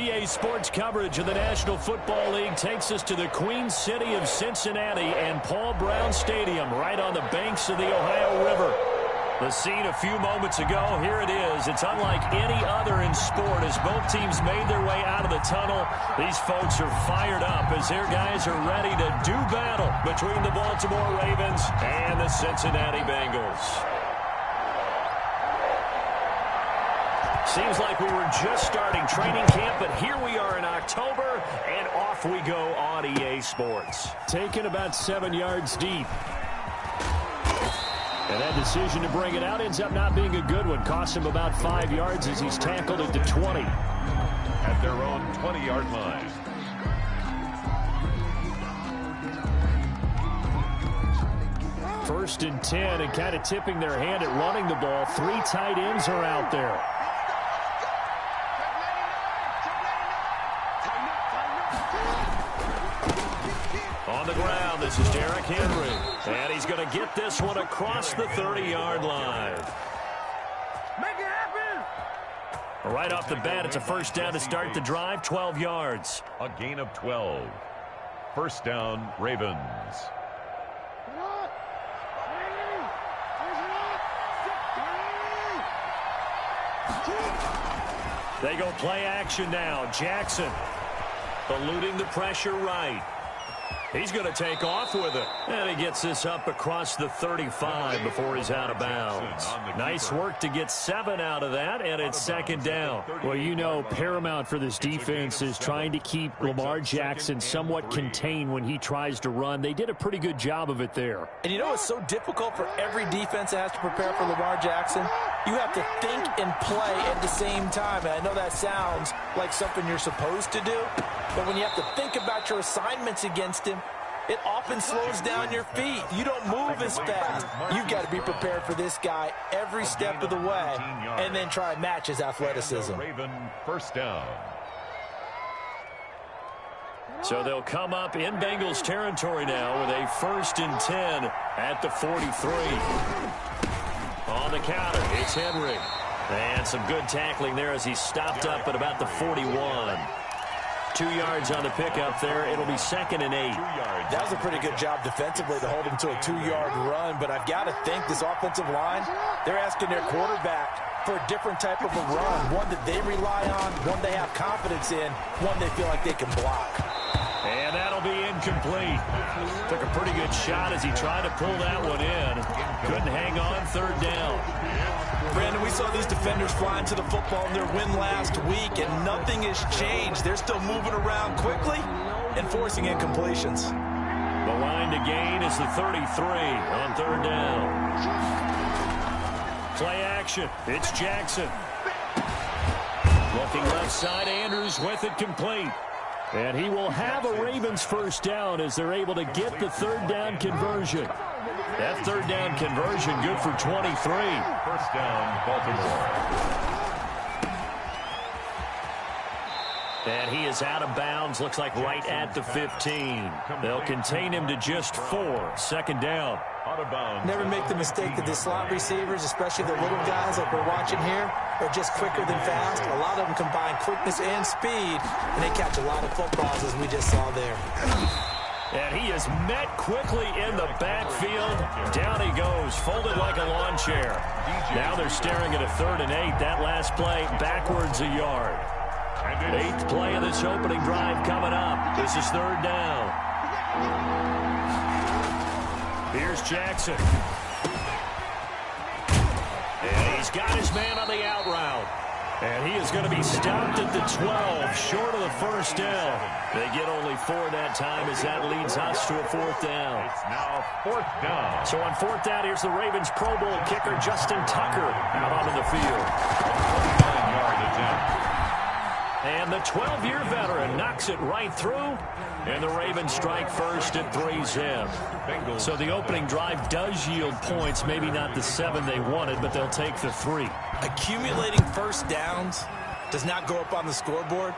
EA Sports coverage of the National Football League takes us to the Queen City of Cincinnati and Paul Brown Stadium right on the banks of the Ohio River. The scene a few moments ago, here it is. It's unlike any other in sport as both teams made their way out of the tunnel. These folks are fired up as their guys are ready to do battle between the Baltimore Ravens and the Cincinnati Bengals. Seems like we were just starting training camp, but here we are in October, and off we go on EA Sports. Taken about 7 yards deep. And that decision to bring it out ends up not being a good one. Costs him about 5 yards as he's tackled at the 20. At their own 20-yard line. First and 10, and kind of tipping their hand at running the ball. 3 tight ends are out there. On the ground, this is Derrick Henry. And he's going to get this one across the 30-yard line. Make it happen! Right off the bat, it's a first down to start the drive, 12 yards. A gain of 12. First down, Ravens. They go play action now. Jackson eluding the pressure right. He's going to take off with it. And he gets this up across the 35 before he's out of bounds. Nice work to get 7 out of that, and it's second down. Well, you know, paramount for this defense is trying to keep Lamar Jackson somewhat contained when he tries to run. They did a pretty good job of it there. And you know it's so difficult for every defense that has to prepare for Lamar Jackson? You have to think and play at the same time. And I know that sounds like something you're supposed to do, but when you have to think about your assignments against him, it often slows down your feet. You don't move as fast. You've got to be prepared for this guy every step of the way and then try and match his athleticism. Raven first down. So they'll come up in Bengals territory now with a first and 10 at the 43. On the counter, it's Henry. And some good tackling there as he stopped up at about the 41. 2 yards on the pickup there. It'll be second and 8. That was a pretty good job defensively to hold him to a 2-yard run, but I've got to think this offensive line, they're asking their quarterback for a different type of a run, one that they rely on, one they have confidence in, one they feel like they can block. And that'll be incomplete. Took a pretty good shot as he tried to pull that one in. Couldn't hang on, third down. Brandon, we saw these defenders flying to the football in their win last week, and nothing has changed. They're still moving around quickly and forcing incompletions. The line to gain is the 33 on third down. Play action. It's Jackson. Looking left side, Andrews with it complete. And he will have a Ravens first down as they're able to get the third down conversion. That third down conversion good for 23. First down, Baltimore. And he is out of bounds, looks like right at the 15. They'll contain him to just 4. Second down. Out of bounds. Never make the mistake that the slot receivers, especially the little guys like we're watching here, are just quicker than fast. A lot of them combine quickness and speed, and they catch a lot of footballs as we just saw there. And he is met quickly in the backfield. Down he goes, folded like a lawn chair. Now they're staring at a 3rd and 8. That last play backwards a yard. 8th play of this opening drive coming up. This is 3rd down. Here's Jackson. And he's got his man on the out route. And he is going to be stopped at the 12, short of the first down. They get only 4 that time as that leads us to a 4th down. It's now 4th down. So on 4th down, here's the Ravens Pro Bowl kicker, Justin Tucker, out onto the field. 29-yard attempt. And the 12-year veteran knocks it right through. And the Ravens strike first at 3-zip. So the opening drive does yield points. Maybe not the 7 they wanted, but they'll take the 3. Accumulating first downs does not go up on the scoreboard,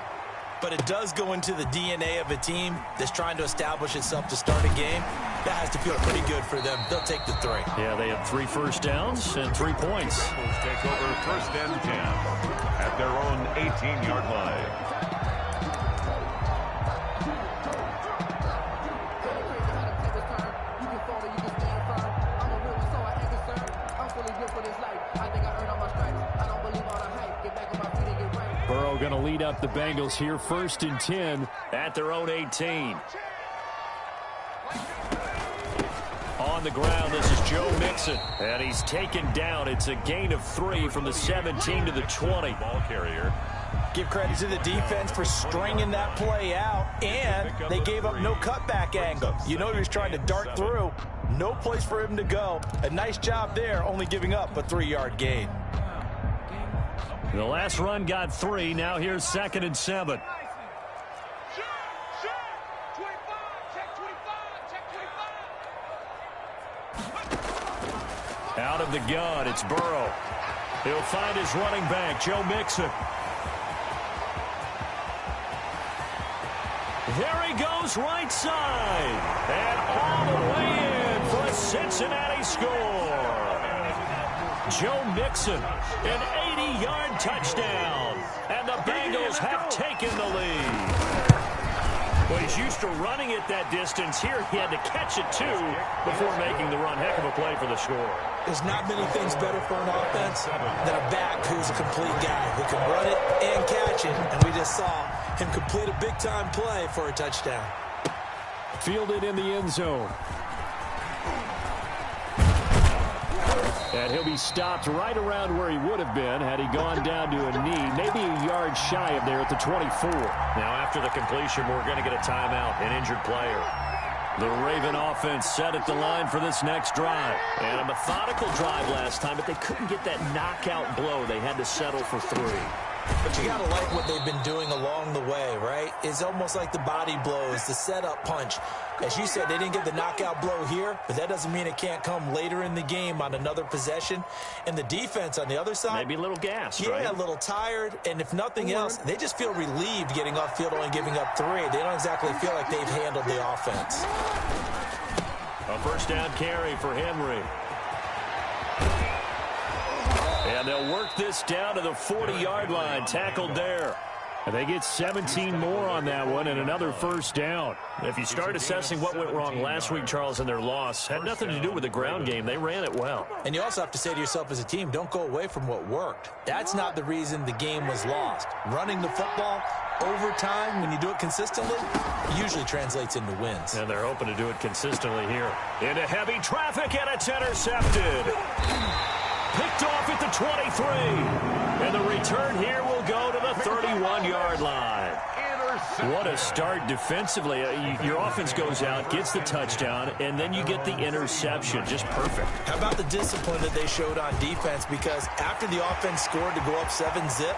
but it does go into the DNA of a team that's trying to establish itself to start a game. That has to feel pretty good for them. They'll take the 3. Yeah, they had 3 first downs and 3 points. Take over first and 10 at their own 18-yard line. Burrow going to lead up the Bengals here, 1st and 10 at their own 18. On the ground, this is Joe Mixon, and he's taken down. It's a gain of 3 from the 17 to the 20. Ball carrier. Give credit to the defense for stringing that play out, and they gave up no cutback angle. You know he was trying to dart through. No place for him to go. A nice job there, only giving up a 3-yard gain. The last run got 3. Now here's 2nd and 7. Out of the gun, it's Burrow. He'll find his running back, Joe Mixon. There he goes, right side. And all the way in for a Cincinnati score. Joe Mixon, an 80-yard touchdown. And the Bengals have taken the lead. Well, he's used to running it that distance. Here he had to catch it, too, before making the run. Heck of a play for the score. There's not many things better for an offense than a back who's a complete guy who can run it and catch it. And we just saw him complete a big-time play for a touchdown. Fielded in the end zone. And he'll be stopped right around where he would have been had he gone down to a knee, maybe a yard shy of there at the 24. Now after the completion, we're going to get a timeout, an injured player. The Raven offense set at the line for this next drive. And a methodical drive last time, but they couldn't get that knockout blow. They had to settle for 3. But you got to like what they've been doing along the way, right? It's almost like the body blows, the setup punch. As you said, they didn't get the knockout blow here, but that doesn't mean it can't come later in the game on another possession. And the defense on the other side, maybe a little gassed, yeah, right? a little tired. And if nothing else, they just feel relieved getting off field only giving up 3. They don't exactly feel like they've handled the offense. A first down carry for Henry. And they'll work this down to the 40-yard line. Tackled there. And they get 17 more on that one and another first down. If you start assessing what went wrong last week, Charles, in their loss, had nothing to do with the ground game. They ran it well. And you also have to say to yourself as a team, don't go away from what worked. That's not the reason the game was lost. Running the football over time, when you do it consistently, usually translates into wins. And they're hoping to do it consistently here. Into heavy traffic, and it's intercepted. Picked off at the 23. And the return here will go to the 31-yard line. What a start defensively. Your offense goes out, gets the touchdown, and then you get the interception. Just perfect. How about the discipline that they showed on defense? Because after the offense scored to go up 7-zip,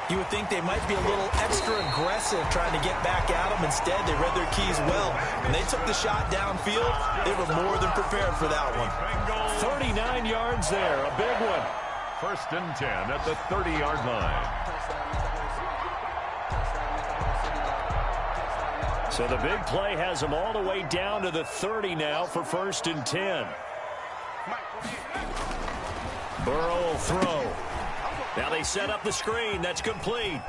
you would think they might be a little extra aggressive trying to get back at them. Instead, they read their keys well. When they took the shot downfield, they were more than prepared for that one. 39 yards there, a big one. 1st and 10 at the 30-yard line. So the big play has them all the way down to the 30 now for 1st and 10. Burrow will throw. Now they set up the screen. That's complete.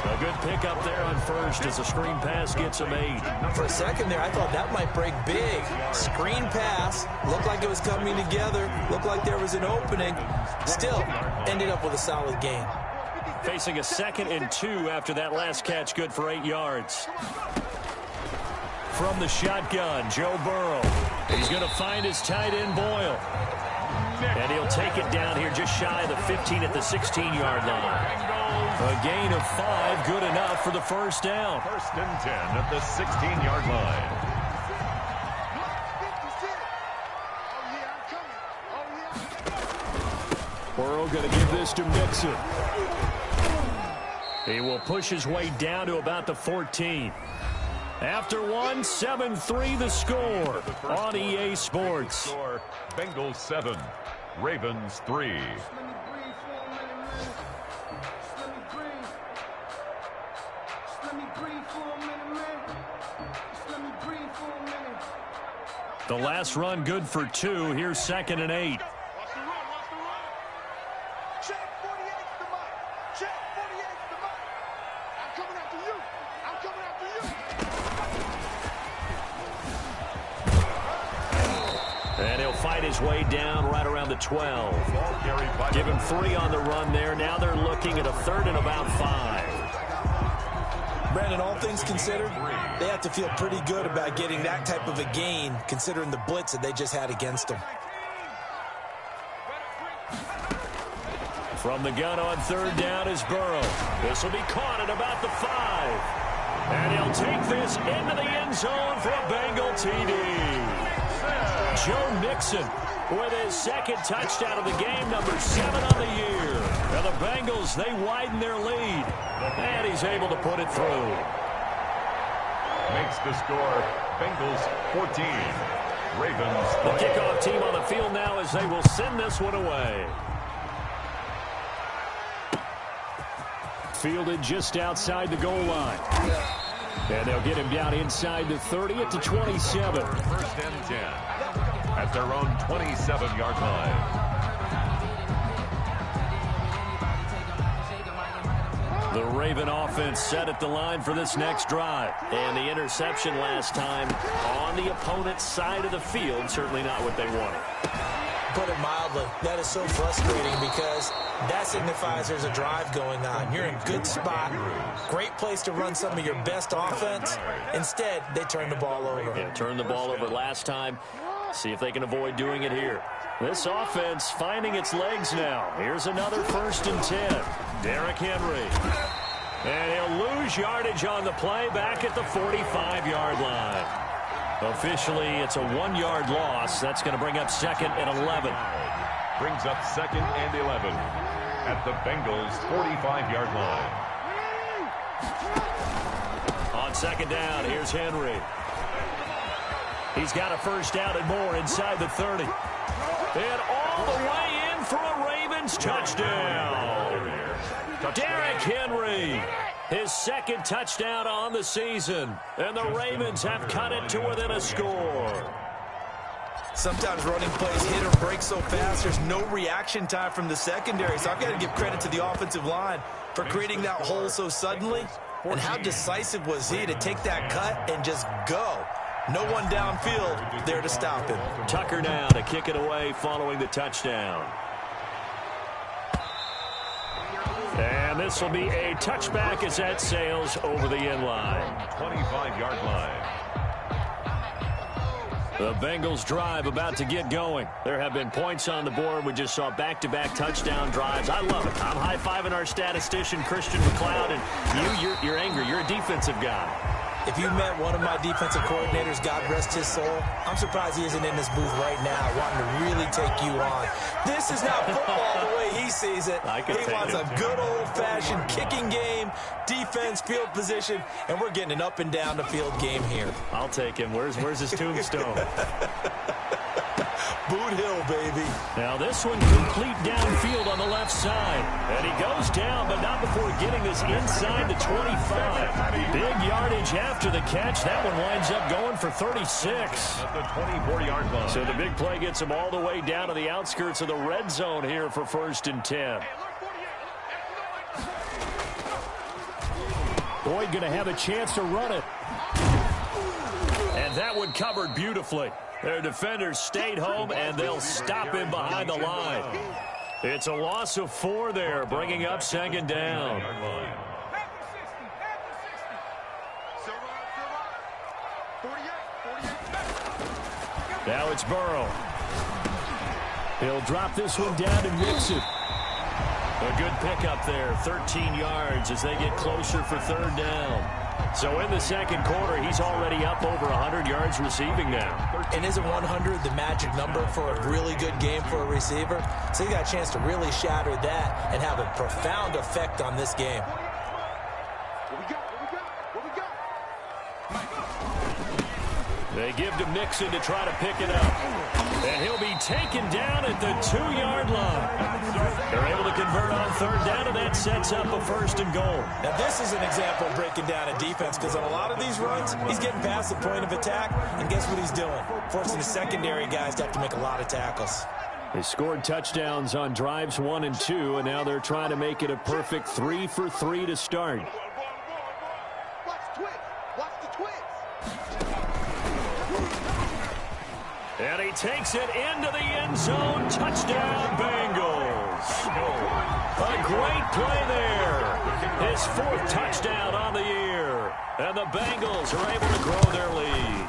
A good pickup there on first as the screen pass gets him 8. For a second there, I thought that might break big. Screen pass. Looked like it was coming together. Looked like there was an opening. Still, ended up with a solid gain. Facing a 2nd and 2 after that last catch, good for 8 yards. From the shotgun, Joe Burrow. He's going to find his tight end, Boyle. And he'll take it down here just shy of the 15 at the 16-yard line. A gain of 5, good enough for the first down. 1st and 10 at the 16-yard line. Burrow going to give this to Mixon. He will push his way down to about the 14. After one, 7-3 the score on EA Sports. Bengals 7, Ravens 3. The last run good for 2. Here's 2nd and 8. And he'll fight his way down right around the 12. Give him 3 on the run there. Now they're looking at a 3rd and about 5. Brandon, all things considered, they have to feel pretty good about getting that type of a gain, considering the blitz that they just had against them. From the gun on 3rd down is Burrow. This will be caught at about the 5. And he'll take this into the end zone for a Bengal TD. Joe Mixon with his 2nd touchdown of the game, number 7 on the year. And the Bengals, they widen their lead. And he's able to put it through. Makes the score Bengals 14. Ravens 3. The kickoff team on the field now as they will send this one away. Fielded just outside the goal line. And they'll get him down inside the 30 at the 27. 1st and 10 at their own 27-yard line. The Raven offense set at the line for this next drive. And the interception last time on the opponent's side of the field, certainly not what they wanted. Put it mildly, that is so frustrating because that signifies there's a drive going on. You're in a good spot, great place to run some of your best offense. Instead, they turn the ball over. Yeah, turned the ball over last time. See if they can avoid doing it here. This offense finding its legs now. Here's another 1st and 10. Derrick Henry. And he'll lose yardage on the play back at the 45-yard line. Officially, it's a 1-yard loss. That's going to bring up 2nd and 11. Brings up 2nd and 11 at the Bengals' 45-yard line. On 2nd down, here's Henry. He's got a 1st down and more inside the 30. And all the way in for a Ravens touchdown. Derrick Henry. His 2nd touchdown on the season. And the Ravens have cut it to within a score. Sometimes running plays hit or break so fast, there's no reaction time from the secondary. So I've got to give credit to the offensive line for creating that hole so suddenly. And how decisive was he to take that cut and just go. No one downfield there to stop him. Tucker now to kick it away following the touchdown. And this will be a touchback as that sails over the end line. 25-yard line. The Bengals drive about to get going. There have been points on the board. We just saw back-to-back touchdown drives. I love it. I'm high-fiving our statistician, Christian McLeod, and you're angry. You're a defensive guy. If you met one of my defensive coordinators, God rest his soul, I'm surprised he isn't in this booth right now wanting to really take you on. This is not football the way he sees it. He wants a good old-fashioned kicking game, defense, field position, and we're getting an up-and-down-the-field game here. I'll take him. Where's his tombstone? Boot Hill, baby. Now this one complete downfield on the left side. And he goes down, but not before getting this inside the 25. Big yardage after the catch. That one winds up going for 36. At the 24-yard line. So the big play gets him all the way down to the outskirts of the red zone here for 1st and 10. Boyd going to have a chance to run it. And that one covered beautifully. Their defenders stayed home, and they'll stop him behind the line. It's a loss of 4 there, bringing up 2nd down. Now it's Burrow. He'll drop this one down and mix it. A good pickup there, 13 yards as they get closer for 3rd down. So in the 2nd quarter, he's already up over 100 yards receiving now. And isn't 100 the magic number for a really good game for a receiver? So he got a chance to really shatter that and have a profound effect on this game. They give to Mixon to try to pick it up. And he'll be taken down at the 2-yard line. They're able to convert on 3rd down, and that sets up a 1st and goal. Now, this is an example of breaking down a defense because on a lot of these runs, he's getting past the point of attack, and guess what he's doing? Forcing the secondary guys to have to make a lot of tackles. They scored touchdowns on drives 1 and 2, and now they're trying to make it a perfect 3 for 3 to start. And And he takes it into the end zone. Touchdown, Bengals. A great play there. His 4th touchdown on the year. And the Bengals are able to grow their lead.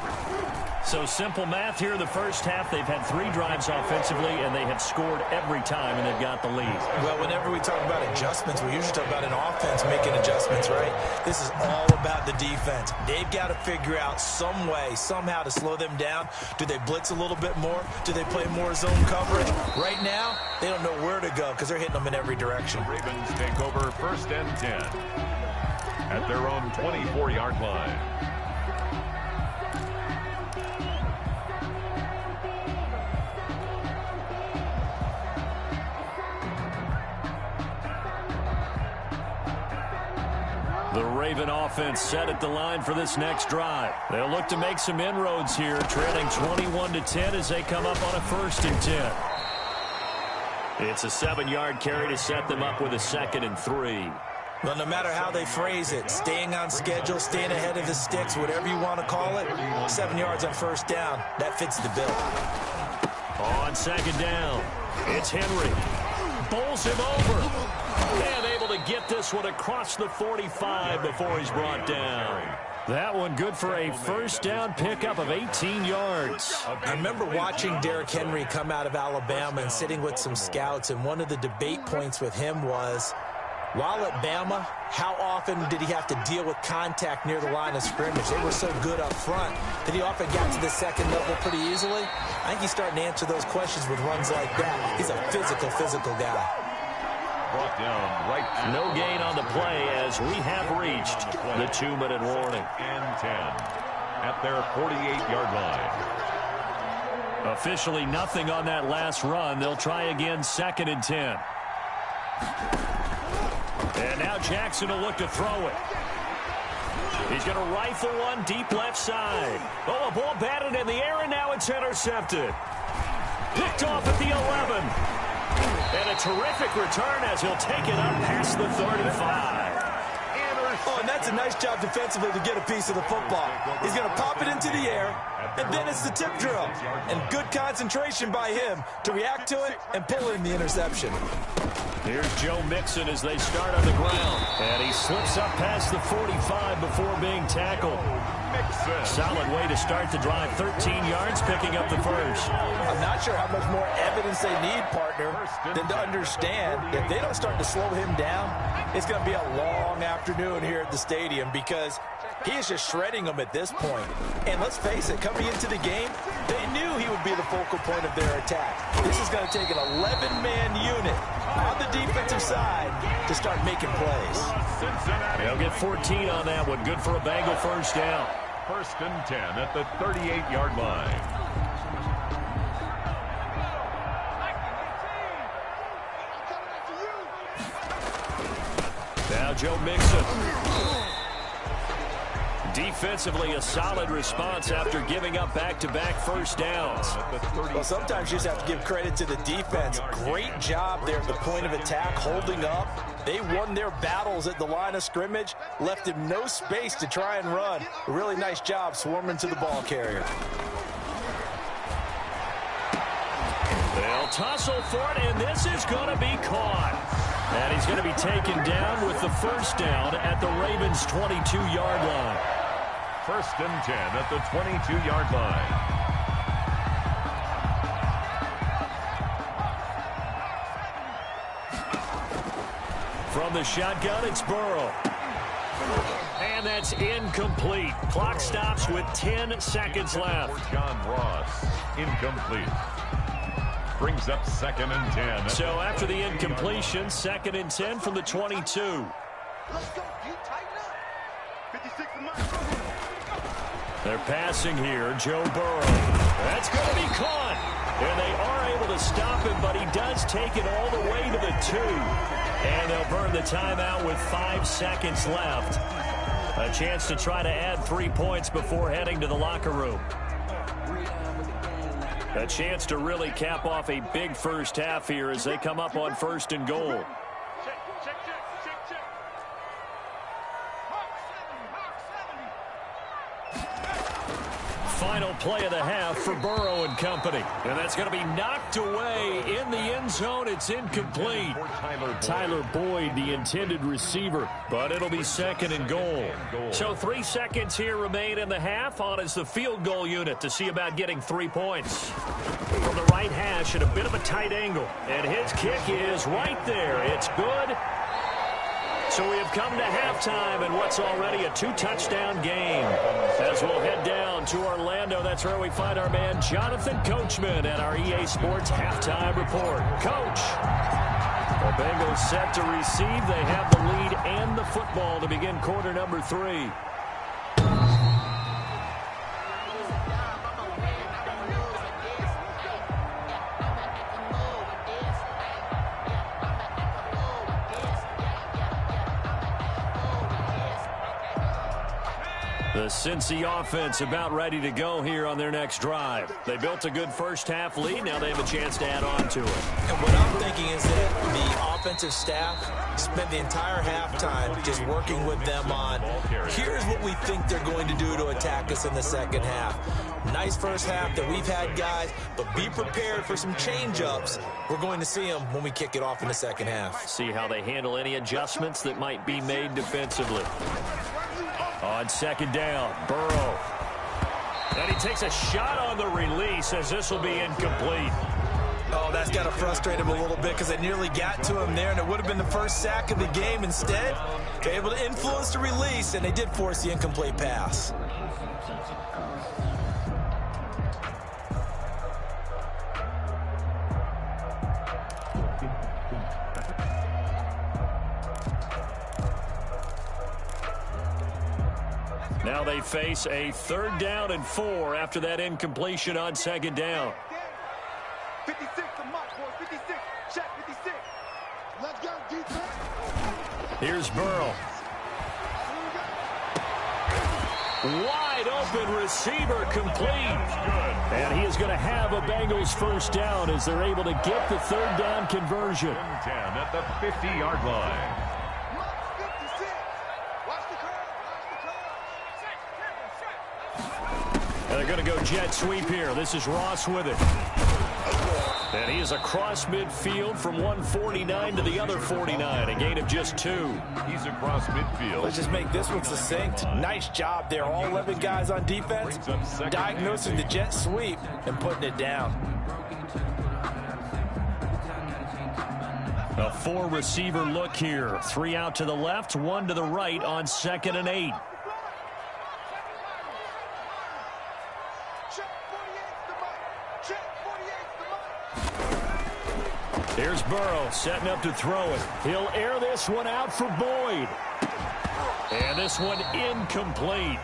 So simple math here in the first half. They've had 3 drives offensively, and they have scored every time, and they've got the lead. Well, whenever we talk about adjustments, we usually talk about an offense making adjustments, right? This is all about the defense. They've got to figure out some way, somehow to slow them down. Do they blitz a little bit more? Do they play more zone coverage? Right now, they don't know where to go because they're hitting them in every direction. Ravens take over 1st and 10 at their own 24-yard line. The Raven offense set at the line for this next drive. They'll look to make some inroads here, trailing 21-10 as they come up on a 1st and 10. It's a 7-yard carry to set them up with a 2nd and 3. Well, no matter how they phrase it, staying on schedule, staying ahead of the sticks, whatever you want to call it, 7 yards on 1st down, that fits the bill. On 2nd down, it's Henry. Bowls him over. And able to get this one across the 45 before he's brought down. That one good for a 1st down pickup of 18 yards. I remember watching Derrick Henry come out of Alabama and sitting with some scouts, and one of the debate points with him was, while at Bama, how often did he have to deal with contact near the line of scrimmage? They were so good up front that he often got to the 2nd level pretty easily. I think he's starting to answer those questions with runs like that. He's a physical guy. Brought down right. No gain on the play as we have reached the 2-minute warning. And 10 at their 48-yard line. Officially nothing on that last run. They'll try again 2nd and 10. And now Jackson will look to throw it. He's going to rifle one deep left side. Oh, a ball batted in the air, and now it's intercepted. Picked off at the 11. And a terrific return as he'll take it up past the 35. Oh, and that's a nice job defensively to get a piece of the football. He's going to pop it into the air, and then it's the tip drill. And good concentration by him to react to it and pull in the interception. Here's Joe Mixon as they start on the ground. And he slips up past the 45 before being tackled. Solid way to start the drive. 13 yards, picking up the 1st. I'm not sure how much more evidence they need, partner, than to understand if they don't start to slow him down, it's going to be a long afternoon here at the stadium because he is just shredding them at this point. And let's face it, coming into the game, they knew he would be the focal point of their attack. This is going to take an 11-man unit on the defensive side to start making plays. They'll get 14 on that one. Good for a Bengal 1st down. 1st and 10 at the 38-yard line. Now Joe Mixon. Defensively, a solid response after giving up back-to-back 1st downs. Well, sometimes you just have to give credit to the defense. Great job there at the point of attack, holding up. They won their battles at the line of scrimmage, left him no space to try and run. A really nice job swarming to the ball carrier. They'll tussle for it, and this is going to be caught. And he's going to be taken down with the 1st down at the Ravens' 22-yard line. 1st and 10 at the 22-yard line. From the shotgun, it's Burrow. And that's incomplete. Clock stops with 10 seconds left. For John Ross, incomplete. Brings up 2nd and 10. So after the incompletion, 2nd and 10 from the 22. Let's go. You tighten up. 56 and They're passing here. Joe Burrow. That's going to be caught. And they are able to stop him, but he does take it all the way to the 2. And they'll burn the timeout with 5 seconds left. A chance to try to add 3 points before heading to the locker room. A chance to really cap off a big first half here as they come up on 1st and goal. Final play of the half for Burrow and company. And that's going to be knocked away in the end zone. It's incomplete. Tyler Boyd, the intended receiver. But it'll be second and goal. So 3 seconds here remain in the half. On is the field goal unit to see about getting 3 points. From the right hash at a bit of a tight angle. And his kick is right there. It's good. So we have come to halftime in what's already a 2-touchdown game. As we'll head down to Orlando, that's where we find our man Jonathan Coachman at our EA Sports Halftime Report. Coach, the Bengals set to receive. They have the lead and the football to begin quarter number 3. The Cincy offense about ready to go here on their next drive. They built a good first-half lead. Now they have a chance to add on to it. And what I'm thinking is that the offensive staff spent the entire halftime just working with them on, here's what we think they're going to do to attack us in the second half. Nice first half that we've had, guys, but be prepared for some change-ups. We're going to see them when we kick it off in the second half. See how they handle any adjustments that might be made defensively. On second down, Burrow. And he takes a shot on the release as this will be incomplete. Oh, that's got to frustrate him a little bit because they nearly got to him there, and it would have been the first sack of the game. Instead, they're able to influence the release, and they did force the incomplete pass. Now they face a 3rd down and 4 after that incompletion on second down. 56, the mark, boys. 56. Check 56. Let's go, defense. Here's Burrow. Wide open receiver complete. And he is going to have a Bengals first down as they're able to get the 3rd down conversion. 10 at the 50-yard line. And they're going to go jet sweep here. This is Ross with it. And he is across midfield from 149 to the other 49. A gain of just 2. He's across midfield. Let's just make this one succinct. Nice job there. All 11 guys on defense diagnosing the jet sweep and putting it down. A 4-receiver look here. 3 out to the left, 1 to the right on 2nd and 8. Here's Burrow setting up to throw it. He'll air this one out for Boyd. And this one incomplete.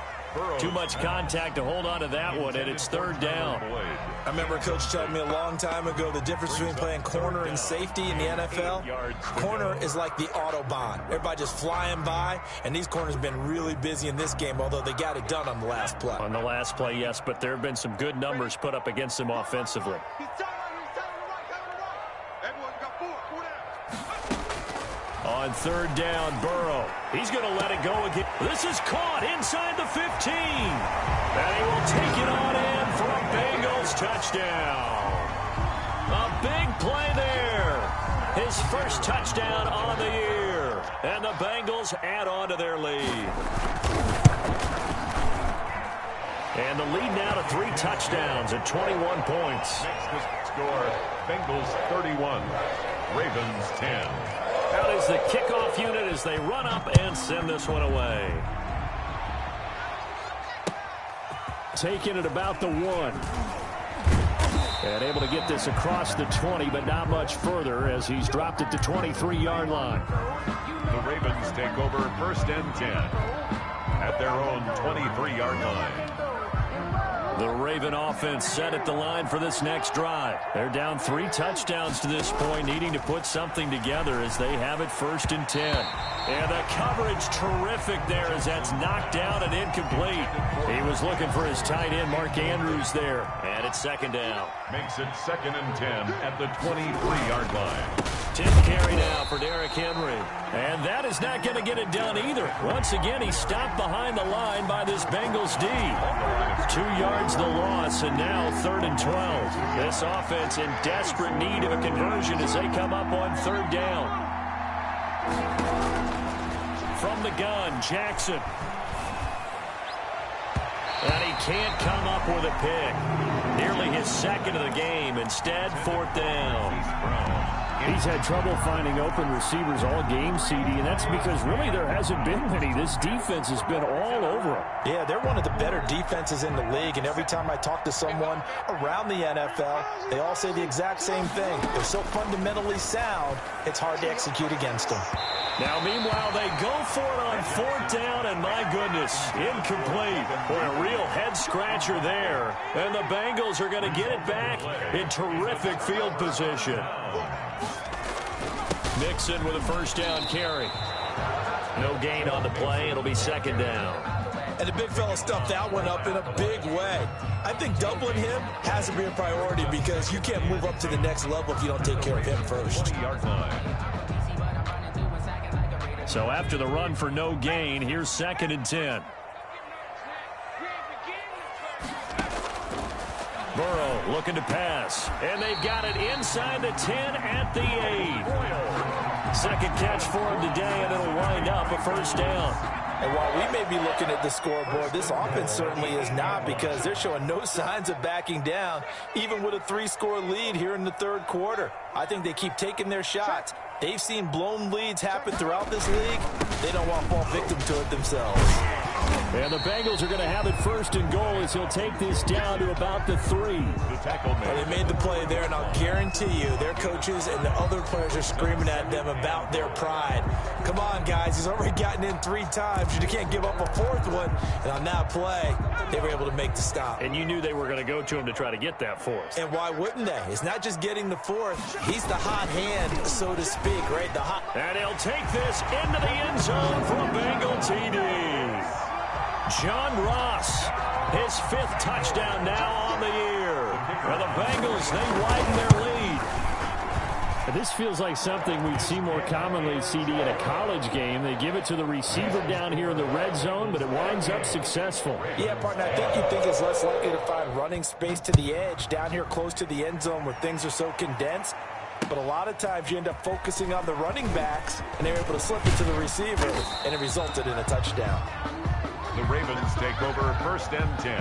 Too much contact to hold on to that one, and it's 3rd down. I remember Coach telling me a long time ago the difference between playing corner and safety in the NFL. Corner is like the Autobahn. Everybody just flying by, and these corners have been really busy in this game, although they got it done on the last play. On the last play, yes, but there have been some good numbers put up against them offensively. On 3rd down, Burrow. He's going to let it go again. This is caught inside the 15. And he will take it on in for a Bengals touchdown. A big play there. His first touchdown on the year. And the Bengals add on to their lead. And the lead now to 3 touchdowns at 21 points. Next to score, Bengals 31, Ravens 10. Out is the kickoff unit as they run up and send this one away. Taking it about the 1. And able to get this across the 20, but not much further as he's dropped it to 23-yard line. The Ravens take over 1st and 10 at their own 23-yard line. The Raven offense set at the line for this next drive. They're down 3 touchdowns to this point, needing to put something together as they have it 1st and 10. And the coverage terrific there as that's knocked down and incomplete. He was looking for his tight end, Mark Andrews, there. And it's 2nd down. Makes it 2nd and 10 at the 23-yard line. 10th carry now for Derrick Henry. And that is not going to get it done either. Once again, he's stopped behind the line by this Bengals D. 2 yards the loss, and now 3rd and 12. This offense in desperate need of a conversion as they come up on 3rd down. From the gun, Jackson. And he can't come up with a pick. Nearly his 2nd of the game. Instead, 4th down. He's had trouble finding open receivers all game, CD, and that's because really there hasn't been many. This defense has been all over him. Yeah, they're one of the better defenses in the league, and every time I talk to someone around the NFL, they all say the exact same thing. They're so fundamentally sound, it's hard to execute against them. Now, meanwhile, they go for it on 4th down, and my goodness, incomplete. Boy, a real head-scratcher there. And the Bengals are going to get it back in terrific field position. Mixon with a 1st down carry. No gain on the play. It'll be 2nd down. And the big fella stuffed that one up in a big way. I think doubling him has to be a priority because you can't move up to the next level if you don't take care of him first. 20-yard line. So after the run for no gain, here's 2nd and 10. Burrow looking to pass. And they've got it inside the 10 at the 8. 2nd catch for him today, and it'll wind up a 1st down. And while we may be looking at the scoreboard, this offense certainly is not because they're showing no signs of backing down, even with a 3-score lead here in the 3rd quarter. I think they keep taking their shots. They've seen blown leads happen throughout this league. They don't want to fall victim to it themselves. And the Bengals are going to have it 1st and goal as he'll take this down to about the 3. Well, they made the play there, and I'll guarantee you their coaches and the other players are screaming at them about their pride. Come on, guys. He's already gotten in 3 times. You can't give up a 4th one. And on that play, they were able to make the stop. And you knew they were going to go to him to try to get that 4th. And why wouldn't they? It's not just getting the 4th. He's the hot hand, so to speak, right? The hot. And he'll take this into the end zone for a Bengal TD. John Ross, his 5th touchdown now on the year. For the Bengals, they widen their lead. And this feels like something we'd see more commonly, CD, in a college game. They give it to the receiver down here in the red zone, but it winds up successful. Yeah, partner, I think you'd think it's less likely to find running space to the edge down here close to the end zone where things are so condensed. But a lot of times you end up focusing on the running backs, and they're able to slip it to the receiver, and it resulted in a touchdown. The Ravens take over 1st and 10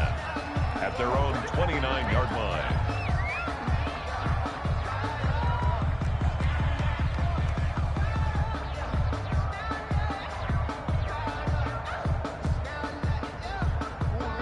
at their own 29-yard line.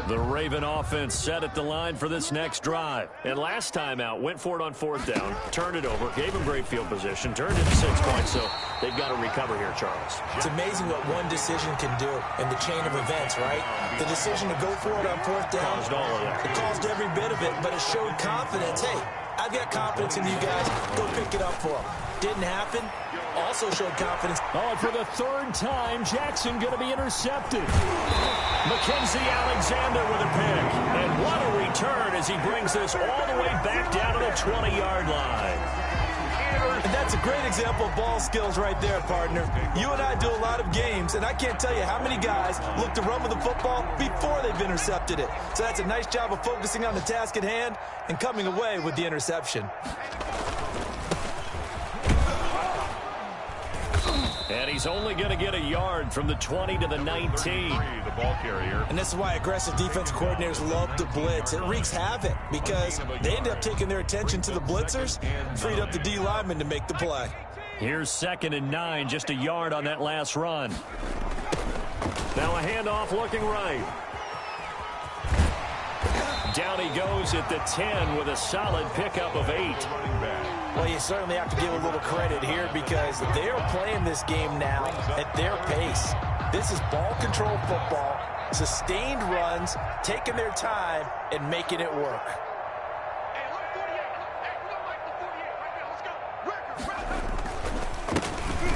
The Raven offense set at the line for this next drive. And last time out, went for it on 4th down, turned it over, gave them great field position, turned it to 6 points, so they've got to recover here, Charles. It's amazing what one decision can do in the chain of events, right? The decision to go for it on 4th down. Caused all of that. It caused every bit of it, but it showed confidence. Hey, I've got confidence in you guys. Go pick it up for them. Didn't happen. Also showed confidence. Oh, and for the 3rd time, Jackson going to be intercepted. Mackenzie Alexander with a pick. And what a return as he brings this all the way back down to the 20-yard line. And that's a great example of ball skills right there, partner. You and I do a lot of games, and I can't tell you how many guys look to run with the football before they've intercepted it. So that's a nice job of focusing on the task at hand and coming away with the interception. And he's only going to get a yard from the 20 to the 19. The ball carrier. And this is why aggressive defense coordinators love to blitz. It wreaks havoc because they end up taking their attention to the blitzers, freed up the D lineman to make the play. Here's 2nd and 9, just a yard on that last run. Now a handoff looking right. Down he goes at the 10 with a solid pickup of 8. Well, you certainly have to give a little credit here because they're playing this game now at their pace. This is ball control football, sustained runs, taking their time, and making it work.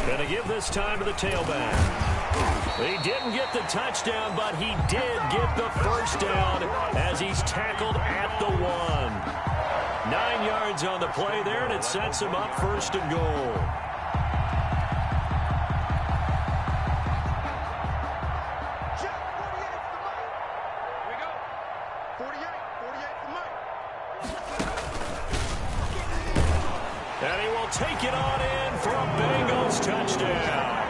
Going to give this time to the tailback. He didn't get the touchdown, but he did get the 1st down as he's tackled at the 1. 9 yards on the play there, and it sets him up 1st and goal. And he will take it on in for a Bengals touchdown.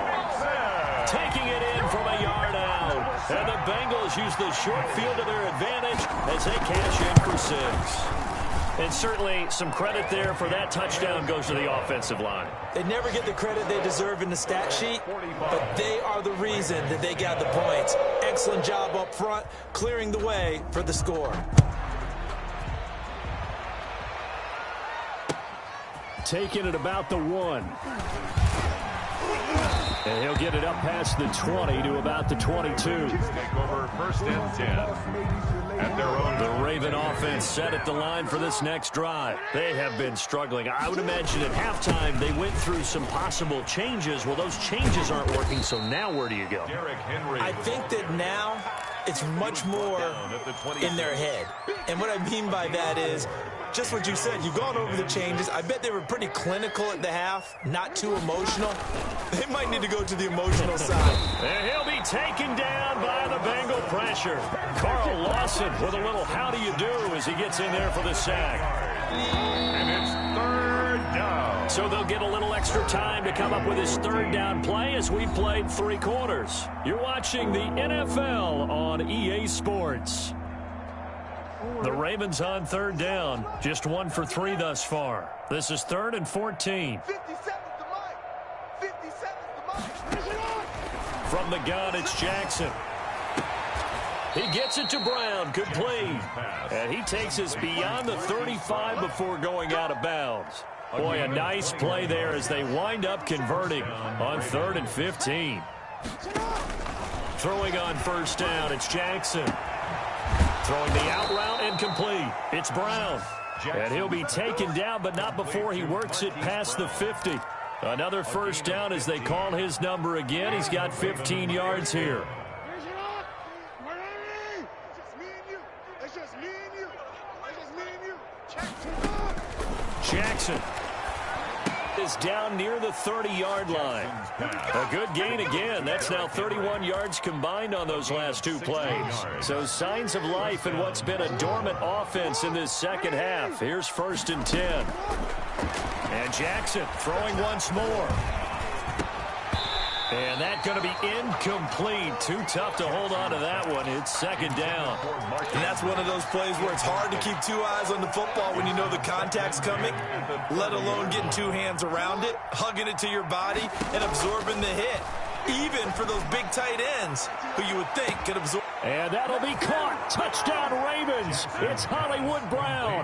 Taking it in from a yard out. And the Bengals use the short field to their advantage as they cash in for 6. And certainly some credit there for that touchdown goes to the offensive line. They never get the credit they deserve in the stat sheet, but they are the reason that they got the points. Excellent job up front, clearing the way for the score. Taking it about the 1. And he'll get it up past the 20 to about the 22. Take over 1st and 10. At their own. The Raven offense set at the line for this next drive. They have been struggling. I would imagine at halftime they went through some possible changes. Well, those changes aren't working, so now where do you go? I think that now it's much more in their head. And what I mean by that is just what you said. You've gone over the changes. I bet they were pretty clinical at the half, not too emotional. They might need to go to the emotional side. And he'll be taken down by the Bengal pressure. Carl Lawson with a little how do you do as he gets in there for the sack. And it's 3rd down. So they'll get a little extra time to come up with his 3rd down play as we played 3 quarters. You're watching the NFL on EA Sports. The Ravens on 3rd down. Just 1 for 3 thus far. This is 3rd and 14. 50 seconds to Mike. 50 seconds to Mike. From the gun, it's Jackson. He gets it to Brown. Complete. And he takes us beyond the 35 before going out of bounds. Boy, a nice play there as they wind up converting on 3rd and 15. Throwing on 1st down, it's Jackson. Throwing the out route and complete. It's Brown. And he'll be taken down, but not before he works it past the 50. Another 1st down as they call his number again. He's got 15 yards here. Jackson is down near the 30-yard line. A good gain again. That's now 31 yards combined on those last 2 plays. So signs of life in what's been a dormant offense in this second half. Here's 1st and 10. And Jackson throwing once more. And that's going to be incomplete. Too tough to hold on to that one. It's 2nd down. And that's one of those plays where it's hard to keep 2 eyes on the football when you know the contact's coming, let alone getting 2 hands around it, hugging it to your body, and absorbing the hit, even for those big tight ends who you would think could absorb. And that'll be caught. Touchdown, Ravens. It's Hollywood Brown.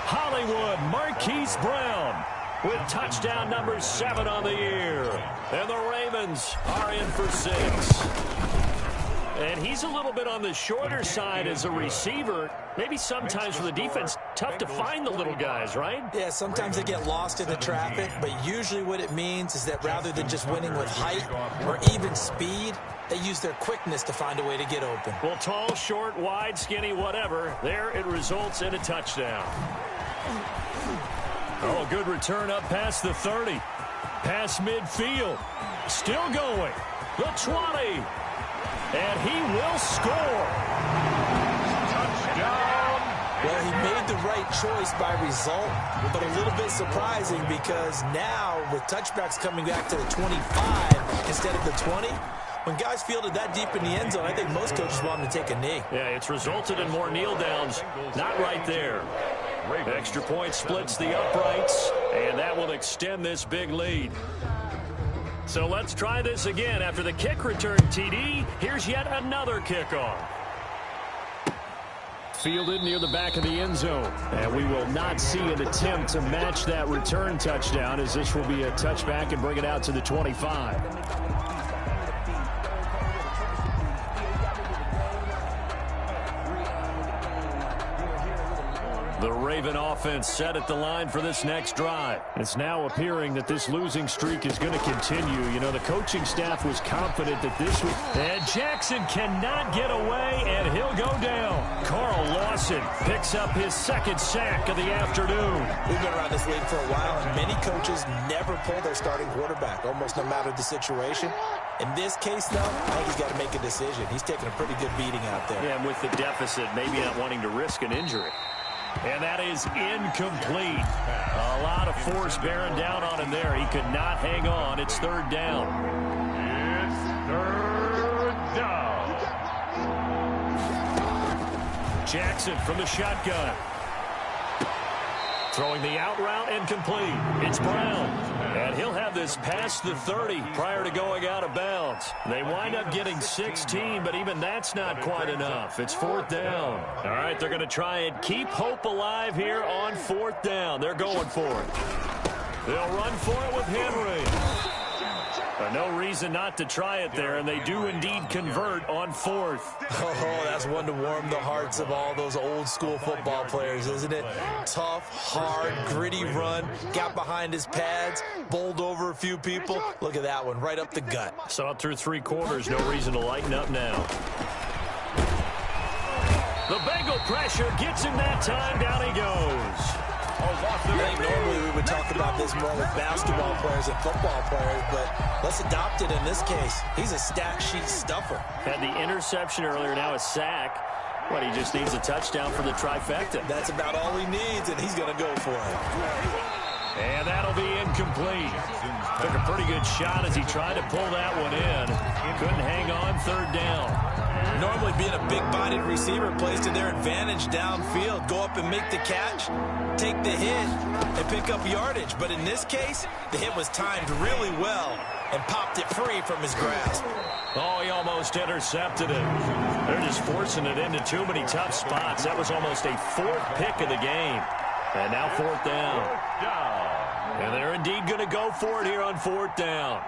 Hollywood Marquise Brown with touchdown number 7 on the year. And the Ravens are in for 6. And he's a little bit on the shorter side as a receiver. Maybe sometimes for the defense, tough to find the little guys, right? Yeah, sometimes they get lost in the traffic, but usually what it means is that rather than just winning with height or even speed, they use their quickness to find a way to get open. Well, tall, short, wide, skinny, whatever. There it results in a touchdown. Oh, a good return up past the 30. Past midfield. Still going. The 20. And he will score. Touchdown. Well, he made the right choice by result, but a little bit surprising because now with touchbacks coming back to the 25 instead of the 20, when guys fielded that deep in the end zone, I think most coaches want them to take a knee. Yeah, it's resulted in more kneel downs. Not right there. Extra point splits the uprights, and that will extend this big lead. So let's try this again. After the kick return TD, here's yet another kickoff. Fielded near the back of the end zone. And we will not see an attempt to match that return touchdown, as this will be a touchback and bring it out to the 25. The Raven offense set at the line for this next drive. It's now appearing that this losing streak is going to continue. You know, the coaching staff was confident that this would... And Jackson cannot get away, and he'll go down. Carl Lawson picks up his 2nd sack of the afternoon. We've been around this league for a while, and many coaches never pull their starting quarterback, almost no matter the situation. In this case, though, I think he's got to make a decision. He's taking a pretty good beating out there. Yeah, and with the deficit, maybe not wanting to risk an injury. And that is incomplete. A lot of force bearing down on him there. He could not hang on. It's third down. It's third down. Jackson from the shotgun. Throwing the out route and complete. It's Brown. And he'll have this past the 30 prior to going out of bounds. They wind up getting 16, but even that's not quite enough. It's fourth down. All right, they're going to try and keep hope alive here on fourth down. They're going for it. They'll run for it with Henry. But no reason not to try it there, and they do indeed convert on fourth. Oh, that's one to warm the hearts of all those old-school football players, isn't it? Tough, hard, gritty run, got behind his pads, bowled over a few people. Look at that one, right up the gut. Saw it through three quarters, no reason to lighten up now. The Bengal pressure gets him that time, down he goes. I think normally we would talk about this more with basketball players and football players, but let's adopt it in this case. He's a stat sheet stuffer. Had the interception earlier, now a sack. But he just needs a touchdown for the trifecta. That's about all he needs, and he's going to go for it. And that'll be incomplete. Took a pretty good shot as he tried to pull that one in. Couldn't hang on, third down. Normally being a big-bodied receiver plays to their advantage downfield. Go up and make the catch, take the hit, and pick up yardage. But in this case, the hit was timed really well and popped it free from his grasp. Oh, he almost intercepted it. They're just forcing it into too many tough spots. That was almost a fourth pick of the game. And now fourth down. And they're indeed going to go for it here on fourth down.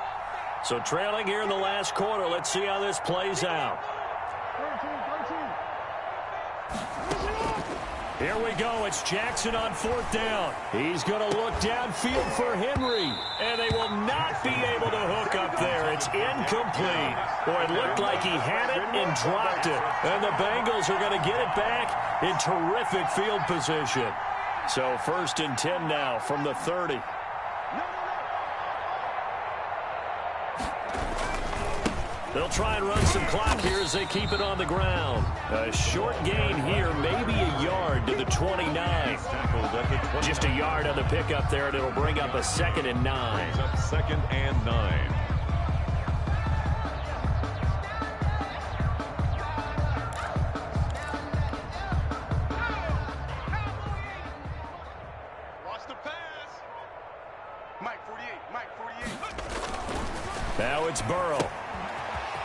So trailing here in the last quarter. Let's see how this plays out. Here we go. It's Jackson on fourth down. He's going to look downfield for Henry. And they will not be able to hook up there. It's incomplete. Boy, it looked like he had it and dropped it. And the Bengals are going to get it back in terrific field position. So first and 10 now from the 30. They'll try and run some clock here as they keep it on the ground. A short gain here, maybe a yard to the 29. Just a yard on the pickup there, and it'll bring up a 2nd and 9. Second and 9. Watch the pass. Mike 48, Mike 48. Now it's Burrow.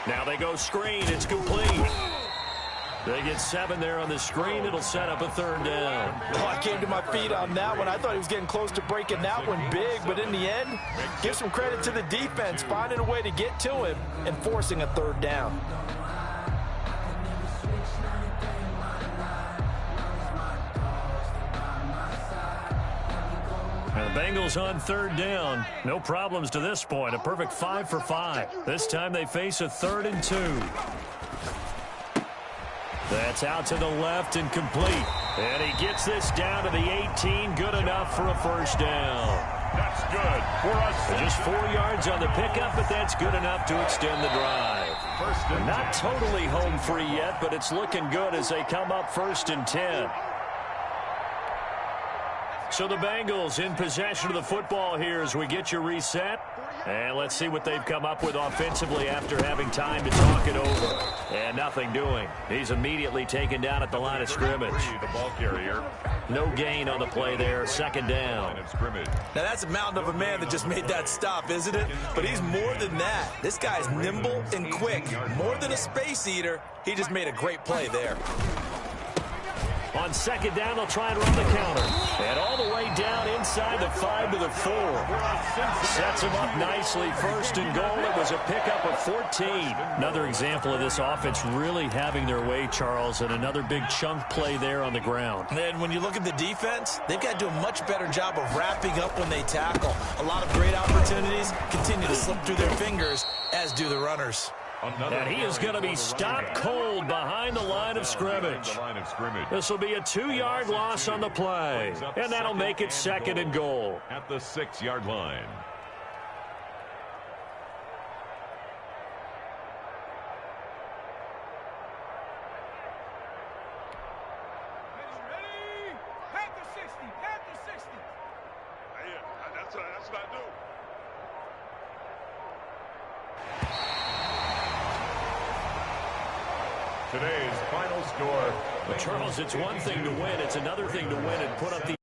Now they go screen. It's complete. They get 7 there on the screen. It'll set up a third down. Oh, I came to my feet on that one. I thought he was getting close to breaking that one big, but in the end, give some credit to the defense, finding a way to get to him and forcing a third down. Now the Bengals on third down. No problems to this point. A perfect 5 for 5. This time they face a 3rd and 2. That's out to the left and complete. And he gets this down to the 18. Good enough for a first down. That's good for us. Just 4 yards on the pickup, but that's good enough to extend the drive. Not totally home free yet, but it's looking good as they come up 1st and 10. So the Bengals in possession of the football here as we get you reset. And let's see what they've come up with offensively after having time to talk it over. And nothing doing. He's immediately taken down at the line of scrimmage. The ball carrier. No gain on the play there. 2nd down. Scrimmage. Now, that's a mountain of a man that just made that stop, isn't it? But he's more than that. This guy's nimble and quick. More than a space eater. He just made a great play there. On 2nd down, they'll try and run the counter. And all the way down inside the 5 to the 4. Sets him up nicely. 1st and goal. It was a pickup of 14. Another example of this offense really having their way, Charles, and another big chunk play there on the ground. And when you look at the defense, they've got to do a much better job of wrapping up when they tackle. A lot of great opportunities continue to slip through their fingers, as do the runners. And he is going to be stopped cold behind the line of scrimmage. This will be a 2-yard loss on the play. And that'll make it 2nd and goal. At the 6-yard line. Today's final score. But Charles, it's one thing to win. It's another thing to win and put up the